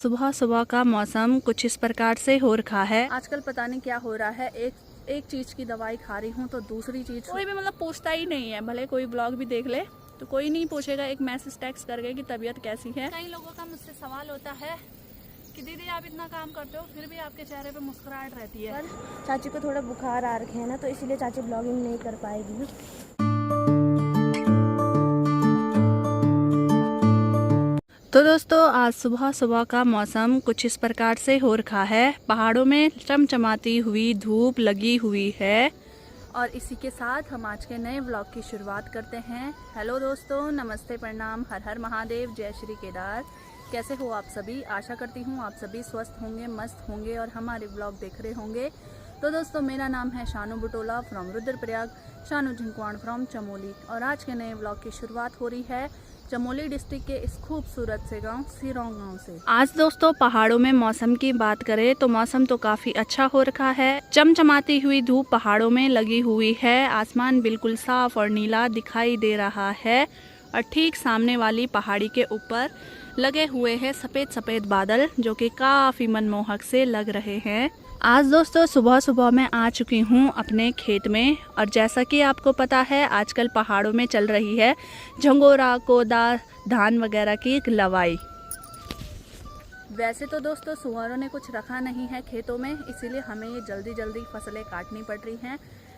सुबह सुबह का मौसम कुछ इस प्रकार से हो रखा है। आजकल पता नहीं क्या हो रहा है, एक चीज की दवाई खा रही हूँ तो दूसरी चीज कोई भी मतलब पूछता ही नहीं है। भले कोई ब्लॉग भी देख ले तो कोई नहीं पूछेगा एक मैसेज टेक्स्ट करके कि तबीयत कैसी है। कई लोगों का मुझसे सवाल होता है कि दीदी आप इतना काम करते हो फिर भी आपके चेहरे पे मुस्कुराहट रहती है। पर चाची को थोड़ा बुखार आ रखे है ना, तो इसीलिए चाची ब्लॉगिंग नहीं कर पाएगी। तो दोस्तों आज सुबह सुबह का मौसम कुछ इस प्रकार से हो रखा है। पहाड़ों में चमचमाती हुई धूप लगी हुई है और इसी के साथ हम आज के नए व्लॉग की शुरुआत करते हैं। हेलो दोस्तों, नमस्ते, प्रणाम, हर हर महादेव, जय श्री केदार। कैसे हो आप सभी? आशा करती हूँ आप सभी स्वस्थ होंगे, मस्त होंगे और हमारे व्लॉग देख रहे होंगे। तो दोस्तों मेरा नाम है शानू बुटोला फ्रॉम रुद्रप्रयाग, शानू झिंकवाण फ्रॉम चमोली और आज के नए व्लॉग की शुरुआत हो रही है चमोली डिस्ट्रिक्ट के इस खूबसूरत से गांव सिरोंग गांव से। आज दोस्तों पहाड़ों में मौसम की बात करें तो मौसम तो काफी अच्छा हो रखा है। चमचमाती हुई धूप पहाड़ों में लगी हुई है, आसमान बिल्कुल साफ और नीला दिखाई दे रहा है और ठीक सामने वाली पहाड़ी के ऊपर लगे हुए हैं सफेद सफेद बादल जो कि काफी मनमोहक से लग रहे हैं। आज दोस्तों सुबह सुबह मैं आ चुकी हूँ अपने खेत में और जैसा कि आपको पता है आजकल पहाड़ों में चल रही है झंगोरा, कोदा, धान वगैरह की लवाई। वैसे तो दोस्तों सुअरों ने कुछ रखा नहीं है खेतों में, इसीलिए हमें ये जल्दी जल्दी फसलें काटनी पड़ रही हैं।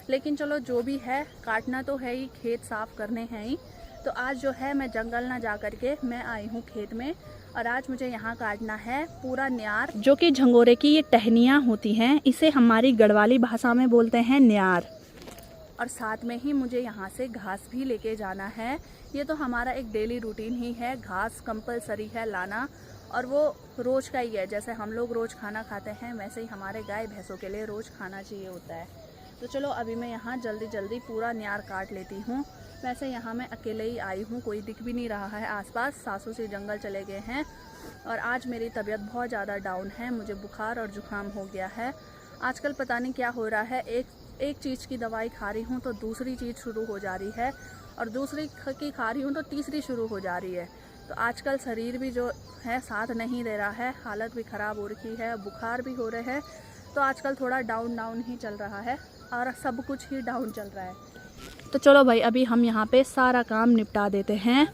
लेकिन चलो जो भी है, काटना तो है ही, खेत साफ करने हैं ही। तो आज जो है मैं जंगल ना जा करके मैं आई हूँ खेत में और आज मुझे यहाँ काटना है पूरा न्यार, जो कि झंगोरे की ये टहनियाँ होती हैं। इसे हमारी गढ़वाली भाषा में बोलते हैं न्यार। और साथ में ही मुझे यहाँ से घास भी लेके जाना है। ये तो हमारा एक डेली रूटीन ही है, घास कंपलसरी है लाना और वो रोज़ का ही है। जैसे हम लोग रोज़ खाना खाते हैं वैसे ही हमारे गाय भैंसों के लिए रोज़ खाना चाहिए होता है। तो चलो अभी मैं यहाँ जल्दी जल्दी पूरा न्यार काट लेती हूँ। वैसे यहाँ मैं अकेले ही आई हूँ, कोई दिख भी नहीं रहा है आसपास, सासू से जंगल चले गए हैं और आज मेरी तबीयत बहुत ज़्यादा डाउन है, मुझे बुखार और जुकाम हो गया है। आजकल पता नहीं क्या हो रहा है, एक चीज़ की दवाई खा रही हूँ तो दूसरी चीज़ शुरू हो जा रही है और दूसरी की खा रही हूँ तो तीसरी शुरू हो जा रही है। तो आजकल शरीर भी जो है साथ नहीं दे रहा है, हालत भी ख़राब हो रही है, बुखार भी हो रहे हैं। तो आजकल थोड़ा डाउन ही चल रहा है और सब कुछ ही डाउन चल रहा है। तो चलो भाई अभी हम यहाँ पे सारा काम निपटा देते हैं।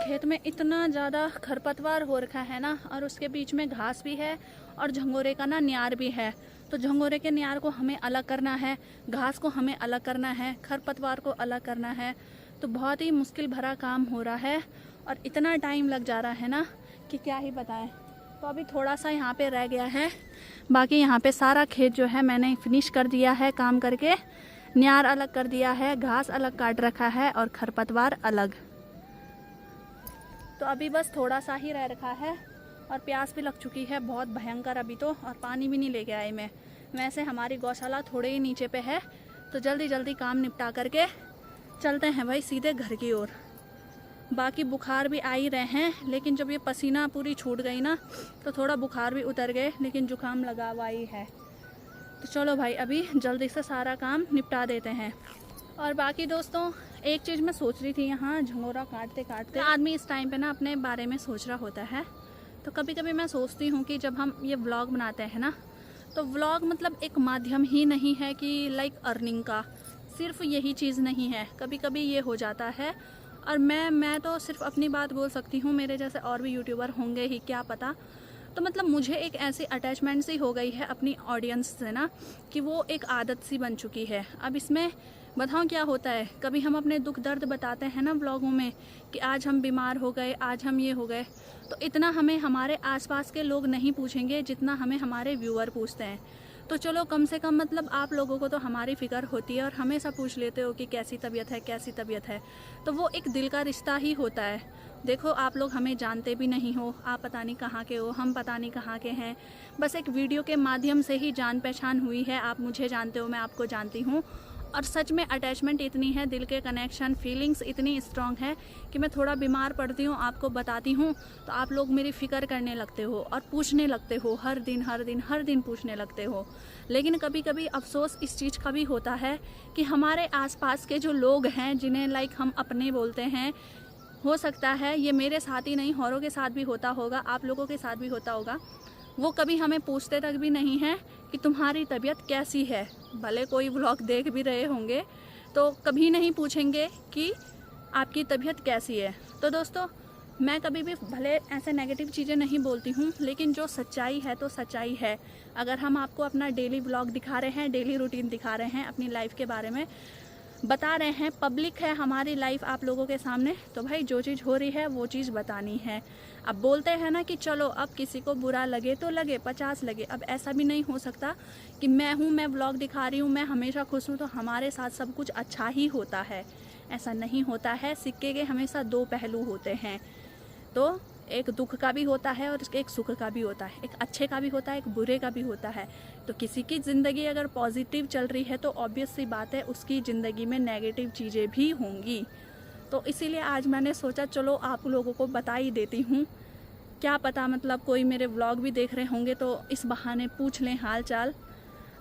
खेत में इतना ज़्यादा खरपतवार हो रखा है ना और उसके बीच में घास भी है और झंगोरे का ना न्यार भी है। तो झंगोरे के न्यार को हमें अलग करना है, घास को हमें अलग करना है, खरपतवार को अलग करना है। तो बहुत ही मुश्किल भरा काम हो रहा है और इतना टाइम लग जा रहा है ना कि क्या ही बताएं। तो अभी थोड़ा सा यहाँ पे रह गया है, बाकी यहाँ पे सारा खेत जो है मैंने फिनिश कर दिया है काम करके। न्यार अलग कर दिया है, घास अलग काट रखा है और खरपतवार अलग। तो अभी बस थोड़ा सा ही रह रखा है और प्यास भी लग चुकी है बहुत भयंकर अभी तो, और पानी भी नहीं लेके आई मैं। वैसे हमारी गौशाला थोड़े ही नीचे पे है तो जल्दी जल्दी काम निपटा करके चलते हैं भाई सीधे घर की ओर। बाकी बुखार भी आ ही रहे हैं, लेकिन जब ये पसीना पूरी छूट गई ना तो थोड़ा बुखार भी उतर गए, लेकिन जुकाम लगा हुआ ही है। तो चलो भाई अभी जल्दी से सारा काम निपटा देते हैं। और बाकी दोस्तों एक चीज़ मैं सोच रही थी, यहाँ झंगोरा काटते काटते आदमी इस टाइम पे ना अपने बारे में सोच रहा होता है। तो कभी कभी मैं सोचती हूँ कि जब हम ये व्लॉग बनाते हैं ना, तो व्लॉग मतलब एक माध्यम ही नहीं है कि लाइक अर्निंग का, सिर्फ यही चीज़ नहीं है। कभी कभी ये हो जाता है और मैं तो सिर्फ अपनी बात बोल सकती हूँ, मेरे जैसे और भी यूट्यूबर होंगे ही क्या पता। तो मतलब मुझे एक ऐसी अटैचमेंट सी हो गई है अपनी ऑडियंस से ना कि वो एक आदत सी बन चुकी है। अब इसमें बताऊँ क्या होता है, कभी हम अपने दुख दर्द बताते हैं ना व्लॉगों में कि आज हम बीमार हो गए, आज हम ये हो गए, तो इतना हमें हमारे आसपास के लोग नहीं पूछेंगे जितना हमें हमारे व्यूअर पूछते हैं। तो चलो कम से कम मतलब आप लोगों को तो हमारी फ़िक्र होती है और हमेशा पूछ लेते हो कि कैसी तबीयत है, कैसी तबीयत है। तो वो एक दिल का रिश्ता ही होता है। देखो आप लोग हमें जानते भी नहीं हो, आप पता नहीं कहाँ के हो, हम पता नहीं कहाँ के हैं। बस एक वीडियो के माध्यम से ही जान पहचान हुई है, आप मुझे जानते हो, मैं आपको जानती हूँ। और सच में अटैचमेंट इतनी है, दिल के कनेक्शन, फीलिंग्स इतनी स्ट्रांग है कि मैं थोड़ा बीमार पड़ती हूँ, आपको बताती हूँ तो आप लोग मेरी फ़िक्र करने लगते हो और पूछने लगते हो, हर दिन हर दिन हर दिन पूछने लगते हो। लेकिन कभी कभी अफसोस इस चीज़ का भी होता है कि हमारे आसपास के जो लोग हैं, जिन्हें लाइक हम अपने बोलते हैं, हो सकता है ये मेरे साथ ही नहीं, औरों के साथ भी होता होगा, आप लोगों के साथ भी होता होगा, वो कभी हमें पूछते तक भी नहीं हैं कि तुम्हारी तबीयत कैसी है। भले कोई व्लॉग देख भी रहे होंगे तो कभी नहीं पूछेंगे कि आपकी तबीयत कैसी है। तो दोस्तों, मैं कभी भी भले ऐसे नेगेटिव चीज़ें नहीं बोलती हूँ, लेकिन जो सच्चाई है तो सच्चाई है। अगर हम आपको अपना डेली व्लॉग दिखा रहे हैं, डेली रूटीन दिखा रहे हैं, अपनी लाइफ के बारे में बता रहे हैं, पब्लिक है हमारी लाइफ आप लोगों के सामने, तो भाई जो चीज़ हो रही है वो चीज़ बतानी है। अब बोलते हैं ना कि चलो अब किसी को बुरा लगे तो लगे, 50 लगे, अब ऐसा भी नहीं हो सकता कि मैं व्लॉग दिखा रही हूँ, मैं हमेशा खुश हूँ तो हमारे साथ सब कुछ अच्छा ही होता है। ऐसा नहीं होता है। सिक्के के हमेशा दो पहलू होते हैं। तो एक दुख का भी होता है और एक सुख का भी होता है, एक अच्छे का भी होता है, एक बुरे का भी होता है। तो किसी की ज़िंदगी अगर पॉजिटिव चल रही है तो ऑब्वियस सी बात है उसकी ज़िंदगी में नेगेटिव चीज़ें भी होंगी। तो इसीलिए आज मैंने सोचा चलो आप लोगों को बता ही देती हूँ। क्या पता मतलब कोई मेरे व्लॉग भी देख रहे होंगे तो इस बहाने पूछ लें हाल चाल।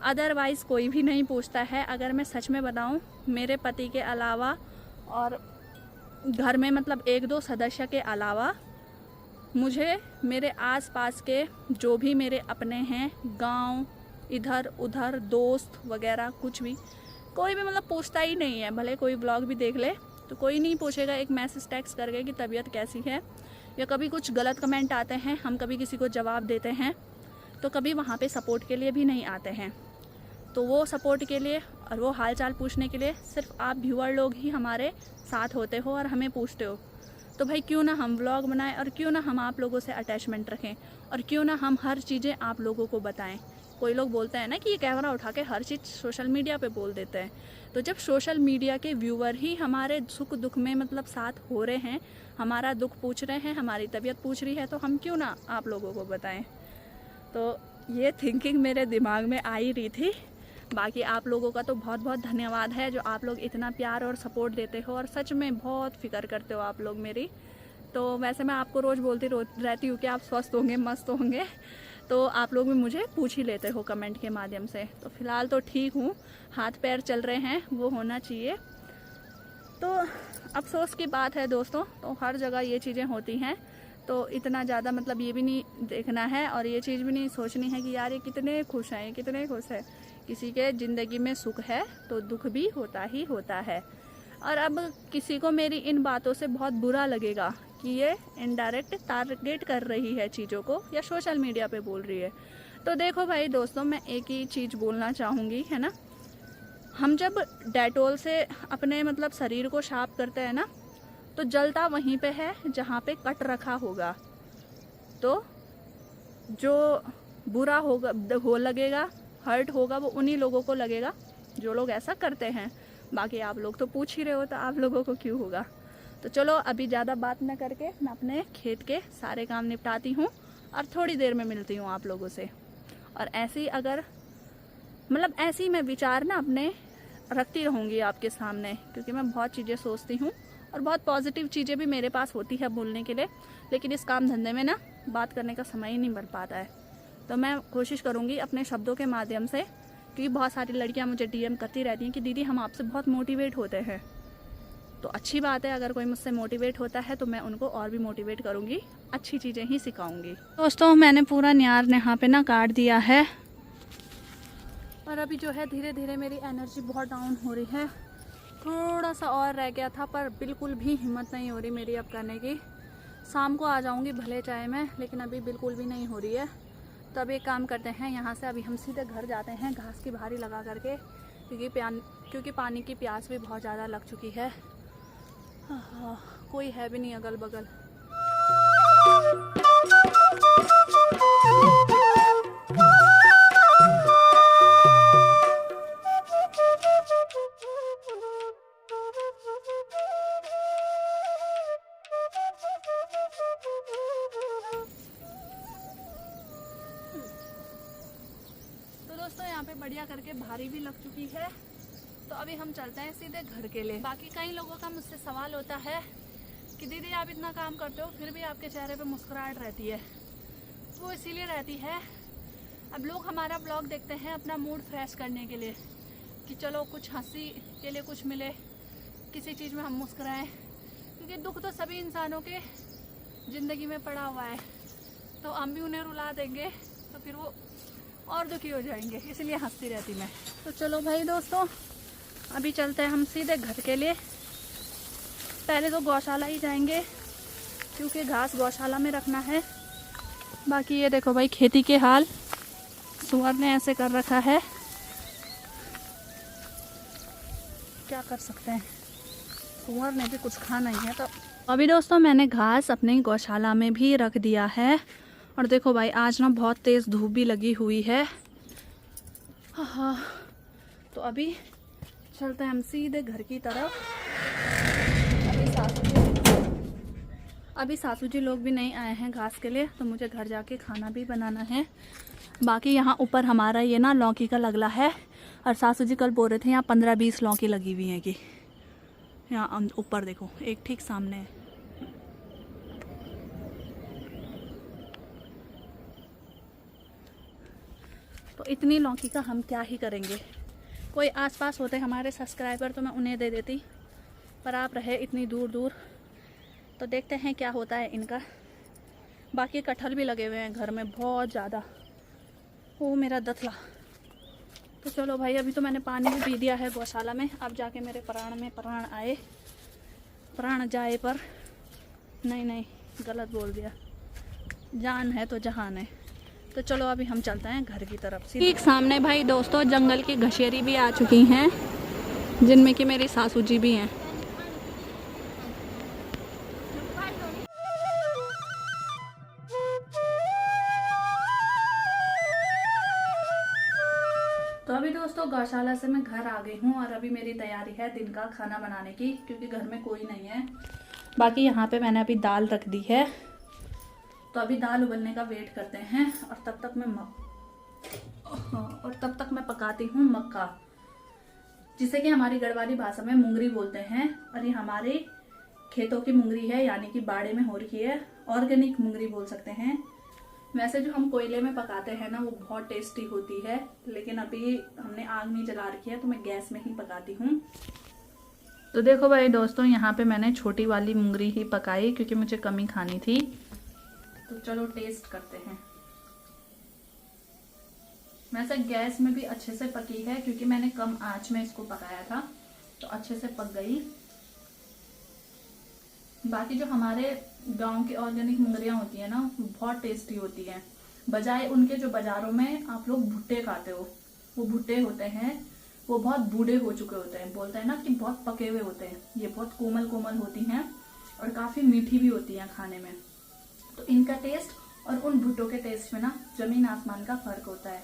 अदरवाइज़ कोई भी नहीं पूछता है। अगर मैं सच में बताऊँ, मेरे पति के अलावा और घर में मतलब 1-2 सदस्य के अलावा मुझे मेरे आसपास के जो भी मेरे अपने हैं, गांव, इधर उधर, दोस्त वगैरह, कुछ भी कोई भी मतलब पूछता ही नहीं है। भले कोई ब्लॉग भी देख ले तो कोई नहीं पूछेगा एक मैसेज टेक्स्ट करके कि तबीयत कैसी है, या कभी कुछ गलत कमेंट आते हैं, हम कभी किसी को जवाब देते हैं तो कभी वहाँ पे सपोर्ट के लिए भी नहीं आते हैं। तो वो सपोर्ट के लिए और वो हालचाल पूछने के लिए सिर्फ आप व्यूअर लोग ही हमारे साथ होते हो और हमें पूछते हो। तो भाई क्यों ना हम व्लॉग बनाएं और क्यों ना हम आप लोगों से अटैचमेंट रखें और क्यों ना हम हर चीज़ें आप लोगों को बताएं। कोई लोग बोलते हैं ना कि ये कैमरा उठा के हर चीज़ सोशल मीडिया पे बोल देते हैं। तो जब सोशल मीडिया के व्यूअर ही हमारे सुख दुख में मतलब साथ हो रहे हैं, हमारा दुख पूछ रहे हैं, हमारी तबीयत पूछ रही है, तो हम क्यों ना आप लोगों को बताएं। तो ये थिंकिंग मेरे दिमाग में आ ही रही थी। बाकी आप लोगों का तो बहुत बहुत धन्यवाद है जो आप लोग इतना प्यार और सपोर्ट देते हो और सच में बहुत फिक्र करते हो आप लोग मेरी। तो वैसे मैं आपको रोज़ बोलती रहती हूँ कि आप स्वस्थ होंगे, मस्त होंगे, तो आप लोग भी मुझे पूछ ही लेते हो कमेंट के माध्यम से। तो फ़िलहाल तो ठीक हूँ, हाथ पैर चल रहे हैं, वो होना चाहिए। तो अफसोस की बात है दोस्तों, तो हर जगह ये चीज़ें होती हैं। तो इतना ज़्यादा मतलब ये भी नहीं देखना है और ये चीज़ भी नहीं सोचनी है कि यार ये कितने खुश हैं, ये कितने खुश हैं। किसी के ज़िंदगी में सुख है तो दुख भी होता ही होता है। और अब किसी को मेरी इन बातों से बहुत बुरा लगेगा कि ये इनडायरेक्ट टारगेट कर रही है चीज़ों को या सोशल मीडिया पे बोल रही है। तो देखो भाई दोस्तों, मैं एक ही चीज़ बोलना चाहूँगी, है ना, हम जब डेटोल से अपने मतलब शरीर को साफ करते हैं ना, तो जलता वहीं पे है जहाँ पे कट रखा होगा। तो जो बुरा होगा हो लगेगा, हर्ट होगा, वो उन्हीं लोगों को लगेगा जो लोग ऐसा करते हैं। बाकी आप लोग तो पूछ ही रहे हो तो आप लोगों को क्यों होगा। तो चलो अभी ज़्यादा बात न करके मैं अपने खेत के सारे काम निपटाती हूँ और थोड़ी देर में मिलती हूँ आप लोगों से। और ऐसे ही अगर मतलब ऐसे ही मैं विचार ना अपने रखती रहूँगी आपके सामने, क्योंकि मैं बहुत चीज़ें सोचती हूँ और बहुत पॉजिटिव चीज़ें भी मेरे पास होती है बोलने के लिए, लेकिन इस काम धंधे में ना बात करने का समय ही नहीं बन पाता है। तो मैं कोशिश करूँगी अपने शब्दों के माध्यम से, क्योंकि बहुत सारी लड़कियाँ मुझे डीएम करती रहती हैं कि दीदी हम आपसे बहुत मोटिवेट होते हैं। तो अच्छी बात है, अगर कोई मुझसे मोटिवेट होता है तो मैं उनको और भी मोटिवेट करूँगी, अच्छी चीज़ें ही सिखाऊँगी। दोस्तों, मैंने पूरा न्यार यहाँ पे ना काट दिया है और अभी जो है धीरे धीरे मेरी एनर्जी बहुत डाउन हो रही है। थोड़ा सा और रह गया था पर बिल्कुल भी हिम्मत नहीं हो रही मेरी अब करने की। शाम को आ जाऊँगी भले चाहे मैं, लेकिन अभी बिल्कुल भी नहीं हो रही है। तो अब एक काम करते हैं, यहाँ से अभी हम सीधे घर जाते हैं घास की भारी लगा करके, क्योंकि पानी की प्यास भी बहुत ज़्यादा लग चुकी है। कोई है भी नहीं अगल बगल। तो दोस्तों यहाँ पे बढ़िया करके भारी भी लग चुकी है तो अभी हम चलते हैं सीधे घर के लिए। बाकी कई लोगों का मुझसे सवाल होता है कि दीदी आप इतना काम करते हो फिर भी आपके चेहरे पे मुस्कुराहट रहती है। वो इसीलिए रहती है, अब लोग हमारा ब्लॉग देखते हैं अपना मूड फ्रेश करने के लिए, कि चलो कुछ हंसी के लिए कुछ मिले, किसी चीज़ में हम मुस्कुराएं, क्योंकि दुख तो सभी इंसानों के ज़िंदगी में पड़ा हुआ है। तो हम भी उन्हें रुला देंगे तो फिर वो और दुखी हो जाएंगे, इसलिए हंसती रहती मैं। तो चलो भाई दोस्तों, अभी चलते हैं हम सीधे घर के लिए। पहले तो गौशाला ही जाएंगे क्योंकि घास गौशाला में रखना है। बाकी ये देखो भाई खेती के हाल, सुअर ने ऐसे कर रखा है, क्या कर सकते हैं, सुअर ने भी कुछ खाना ही है। तो अभी दोस्तों मैंने घास अपनी गौशाला में भी रख दिया है। और देखो भाई आज ना बहुत तेज़ धूप भी लगी हुई है। हाँ, तो अभी चलते हैं हम सीधे घर की तरफ। अभी सासू जी लोग भी नहीं आए हैं घास के लिए, तो मुझे घर जाके खाना भी बनाना है। बाकी यहाँ ऊपर हमारा ये ना लौकी का लगला है, और सासू जी कल बोल रहे थे यहाँ 15-20 लौकी लगी हुई हैं कि यहाँ ऊपर देखो, एक ठीक सामने है। तो इतनी लौकी का हम क्या ही करेंगे। कोई आसपास होते हमारे सब्सक्राइबर तो मैं उन्हें दे देती, पर आप रहे इतनी दूर दूर, तो देखते हैं क्या होता है इनका। बाकी कटहल भी लगे हुए हैं घर में बहुत ज़्यादा। वो मेरा दथला। तो चलो भाई, अभी तो मैंने पानी भी पी दिया है गौशाला में। अब जाके मेरे प्राण में प्राण आए, प्राण जाए पर नहीं गलत बोल दिया, जान है तो जहान है। तो चलो अभी हम चलते हैं घर की तरफ। ठीक सामने भाई दोस्तों जंगल की घशेरी भी आ चुकी हैं, जिनमें कि मेरी सासू जी भी हैं। तो अभी दोस्तों गौशाला से मैं घर आ गई हूँ, और अभी मेरी तैयारी है दिन का खाना बनाने की, क्योंकि घर में कोई नहीं है। बाकी यहाँ पे मैंने अभी दाल रख दी है, तो अभी दाल उबलने का वेट करते हैं। और तब तक मैं पकाती हूँ मक्का, जिसे कि हमारी गढ़वाली भाषा में मुंगरी बोलते हैं। और ये हमारे खेतों की मुंगरी है, यानी कि बाड़े में हो रही है, ऑर्गेनिक मुंगरी बोल सकते हैं। वैसे जो हम कोयले में पकाते हैं ना, वो बहुत टेस्टी होती है, लेकिन अभी हमने आग नहीं जला रखी है तो मैं गैस में ही पकाती हूँ। तो देखो भाई दोस्तों, यहाँ पे मैंने छोटी वाली मुंगरी ही पकाई, क्योंकि मुझे कम ही खानी थी। तो चलो टेस्ट करते हैं। वैसे गैस में भी अच्छे से पकी है, क्योंकि मैंने कम आंच में इसको पकाया था, तो अच्छे से पक गई। बाकी जो हमारे गांव की ऑर्गेनिक मुंगरियां होती है ना, बहुत टेस्टी होती है, बजाय उनके जो बाजारों में आप लोग भुट्टे खाते हो। वो भुट्टे होते हैं, वो बहुत बूढ़े हो चुके होते हैं, बोलते हैं ना कि बहुत पके हुए होते हैं। ये बहुत कोमल कोमल होती हैं और काफी मीठी भी होती हैं खाने में। तो इनका टेस्ट और उन भुट्टों के टेस्ट में ना जमीन आसमान का फर्क होता है।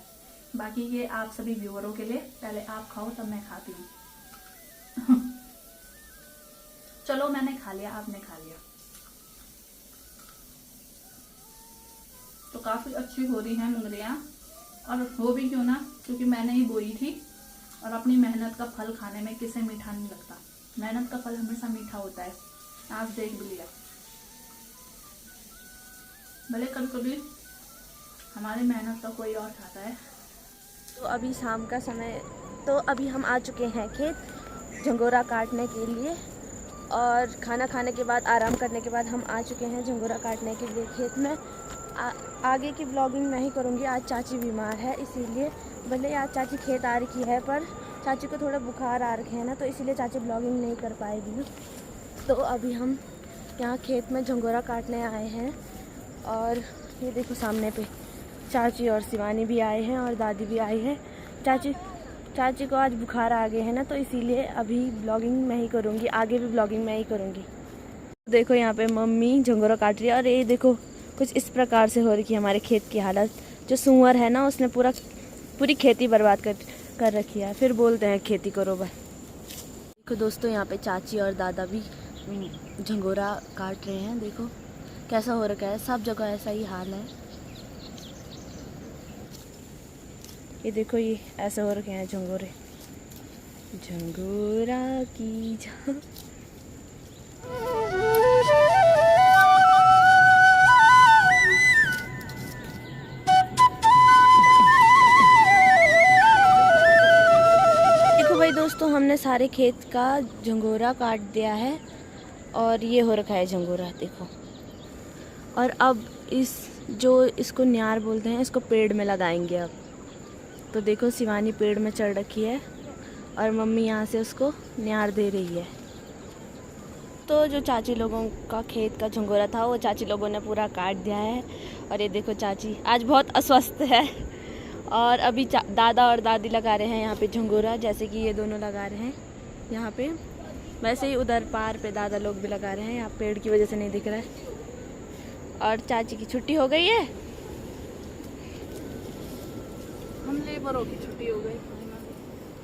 बाकी ये आप सभी व्यूअरों के लिए, पहले आप खाओ तब मैं खाती हूँ। चलो मैंने खा लिया, आपने खा लिया। तो काफी अच्छी हो रही हैं मुंगरियां, और हो भी क्यों ना, क्योंकि मैंने ही बोई थी। और अपनी मेहनत का फल खाने में किसे मीठा नहीं लगता। मेहनत का फल हमेशा मीठा होता है, आज देख भी लिया। भले कभी कभी हमारी मेहनत का कोई और खाता है। तो अभी शाम का समय, तो अभी हम आ चुके हैं खेत झंगोरा काटने के लिए। और खाना खाने के बाद, आराम करने के बाद हम आ चुके हैं झंगोरा काटने के लिए खेत में। आगे की ब्लॉगिंग नहीं करूँगी, आज चाची बीमार है, इसीलिए। भले आज चाची खेत आ रखी है, पर चाची को थोड़ा बुखार आ रखे है ना, तो इसीलिए चाची ब्लॉगिंग नहीं कर पाएगी। तो अभी हम यहाँ खेत में झंगोरा काटने आए हैं। और ये देखो सामने पे चाची और शिवानी भी आए हैं, और दादी भी आई है। चाची को आज बुखार आ गए हैं ना, तो इसीलिए अभी ब्लॉगिंग मैं ही करूँगी, आगे भी ब्लॉगिंग मैं ही करूँगी। देखो यहाँ पे मम्मी झंगोरा काट रही है, और ये देखो कुछ इस प्रकार से हो रही है हमारे खेत की हालत। जो सुअर है ना, उसने पूरी खेती बर्बाद कर रखी है, फिर बोलते हैं खेती करो भाई। देखो दोस्तों, यहाँ पे चाची और दादा भी झंगोरा काट रहे हैं। देखो कैसा हो रखा है, सब जगह ऐसा ही हाल है। ये देखो, ये ऐसे हो रखे हैं झंगोरे। झंगोरा की झा देखो भाई दोस्तों, हमने सारे खेत का झंगोरा काट दिया है और ये हो रखा है झंगोरा, देखो। और अब इसको न्यार बोलते हैं, इसको पेड़ में लगाएंगे अब। तो देखो शिवानी पेड़ में चढ़ रखी है और मम्मी यहाँ से उसको न्यार दे रही है। तो जो चाची लोगों का खेत का झंगोरा था वो चाची लोगों ने पूरा काट दिया है। और ये देखो चाची आज बहुत अस्वस्थ है। और अभी दादा और दादी लगा रहे हैं यहाँ पे झंगोरा, जैसे कि ये दोनों लगा रहे हैं यहाँ पे। वैसे ही उधर पार पे दादा लोग भी लगा रहे हैं, यहाँ पेड़ की वजह से नहीं दिख रहा है। और चाची की छुट्टी हो गई है, हम लेबरों की छुट्टी हो गई।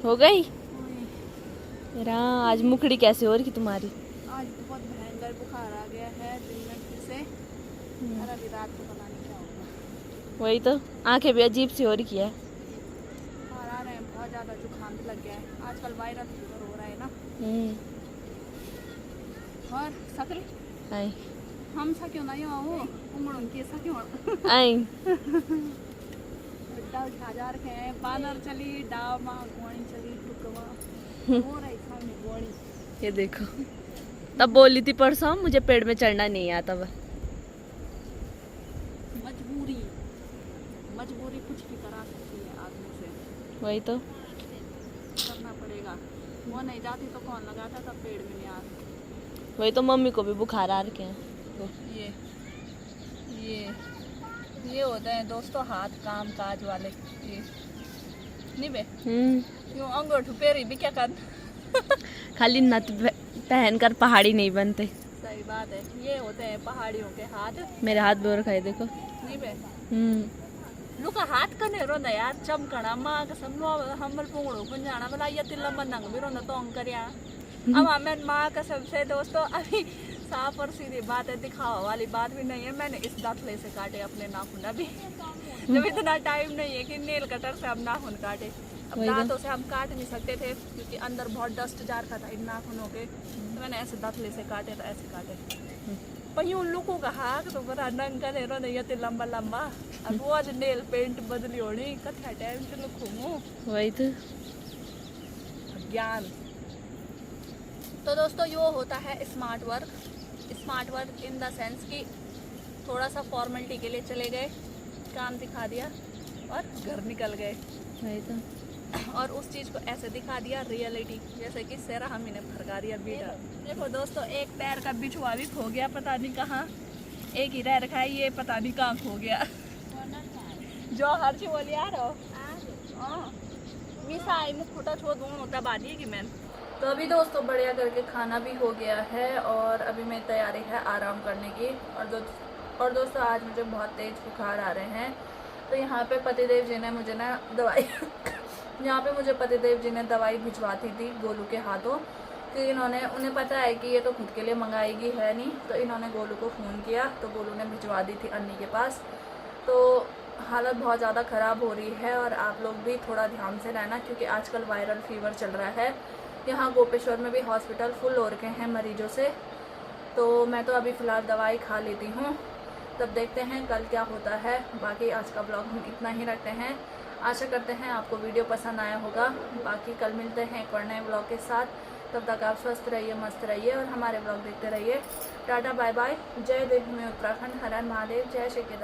हो गई। आज मुखड़ी कैसे हो रही तुम्हारी? आज बहुत भयंकर बुखार आ गया है दिन में फिर से, और अभी रात को पता नहीं क्या होगा। वही तो, आंखें भी अजीब सी हो रही है। बुखार आ रहे हैं, बहुत ज़्यादा जुकाम भी लग गया है। आजकल वायरल फीवर हो रहा है ना। और सकल आई हम सा क्यों नहीं हो उमड़ उनकी सा क्यों आई बेटा उठा जा रखे हैं। बानर चली डाव माँ गोणी चली टुकवा हो रही सामने गोणी। ये देखो, तब बोली थी परसों मुझे पेड़ में चढ़ना नहीं आता। मजबूरी कुछ भी करा सकती है आदमी से, वही तो करना पड़ेगा। वो नहीं जाती तो कौन लगाता था पेड़ में नहीं आती। वही तो, मम्मी को भी बुखार आ रखे हैं। ये होते हैं दोस्तों हाथ काम काज वाले। ये नहीं बे यूं अंगूठे पेरी भी क्या कर खाली नथ पहन कर पहाड़ी नहीं बनते। सही बात है, ये होते हैं पहाड़ियों के हाथ। मेरे हाथ भी और खाए देखो। नहीं बे लुका हाथ कने रोंदा यार चमकना मां कसम लो हमल पुंगड़ो गुंजाना भला ये तिल्ला मनंग भी रोंदा तो अंकरिया। अब मैं मां कसम से दोस्तों अभी साफ और सीधी बात है, दिखावा वाली बात भी नहीं है। मैंने इस दाखले से काटे अपने नाखून अभी जब इतना टाइम नहीं है कि नेल कटर से हम नाखून काटे। अब दांतों से हम काट नहीं सकते थे क्योंकि अंदर बहुत डस्ट जा रखा था इन नाखूनों के, तो मैंने ऐसे दाखले से काटे, तो ऐसे काटे। पयूं लुकू का हाथ तो बड़ा नंग करे रो नहीं ये लंबा लंबा। अब वो आज नेल पेंट बदली होनी कथा टाइम से लुकूंगू। वही तो ज्ञान। तो दोस्तों यो होता है smart work. Smart work in the sense कि थोड़ा सा फॉर्मेलिटी के लिए चले गए, काम दिखा दिया और घर निकल गए। वही तो, और उस चीज़ को ऐसे दिखा दिया रियलिटी, जैसे कि सेरा हम इन्हें भड़का दिया बीटा। देखो दोस्तों, एक पैर का बिछुआ भी खो गया, पता नहीं कहाँ। एक ही रह रखा है, ये पता नहीं कहाँ खो गया। जो हर चीज बोली यार मिसाई मुख फुटा छो दूँ होता बादी की मैंने। तो अभी दोस्तों बढ़िया करके खाना भी हो गया है और अभी मेरी तैयारी है आराम करने की। और दोस्तों आज मुझे बहुत तेज़ बुखार आ रहे हैं, तो यहाँ पे पतिदेव जी ने मुझे ना दवाई यहाँ पे मुझे पतिदेव जी ने दवाई भिजवाती थी गोलू के हाथों, कि उन्हें पता है कि ये तो खुद के लिए मंगाएगी है नहीं, तो इन्होंने गोलू को फ़ोन किया तो गोलू ने भिजवा दी थी अन्नी के पास। तो हालत बहुत ज़्यादा ख़राब हो रही है और आप लोग भी थोड़ा ध्यान से रहना क्योंकि आजकल वायरल फीवर चल रहा है। यहाँ गोपेश्वर में भी हॉस्पिटल फुल हो रखे हैं मरीजों से। तो मैं तो अभी फ़िलहाल दवाई खा लेती हूँ, तब देखते हैं कल क्या होता है। बाकी आज का ब्लॉग हम इतना ही रखते हैं। आशा करते हैं आपको वीडियो पसंद आया होगा। बाकी कल मिलते हैं एक और नए ब्लॉग के साथ। तब तक आप स्वस्थ रहिए, मस्त रहिए और हमारे ब्लॉग देखते रहिए। Tata bye bye. जय देव में उत्तराखंड, हर हर महादेव, जय श्री केदार।